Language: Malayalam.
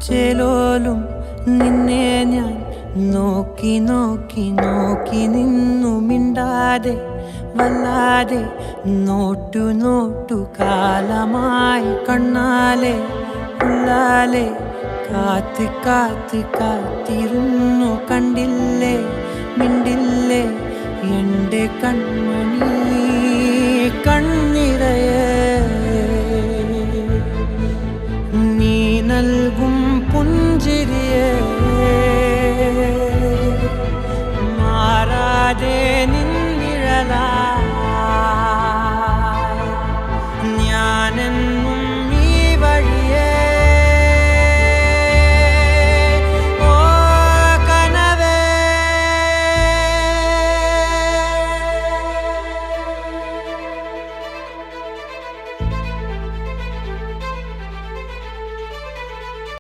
ചേലോലും നിന്നെ ഞാൻ നോക്കി നോക്കി നോക്കി നിന്നു മിണ്ടാതെ വല്ലാതെ നോട്ടു നോട്ടു കാലമായി കണ്ണാലെ ഉള്ളാലെ കാത്ത് കാത്ത് കാത്തിരുന്നു കണ്ടില്ലേ മിണ്ടില്ലേ എൻ്റെ കൺമണി കണ്ണിറയെ നീ നൽകും പുഞ്ചിരിയെ മാറാതെ നിന്നിഴലാ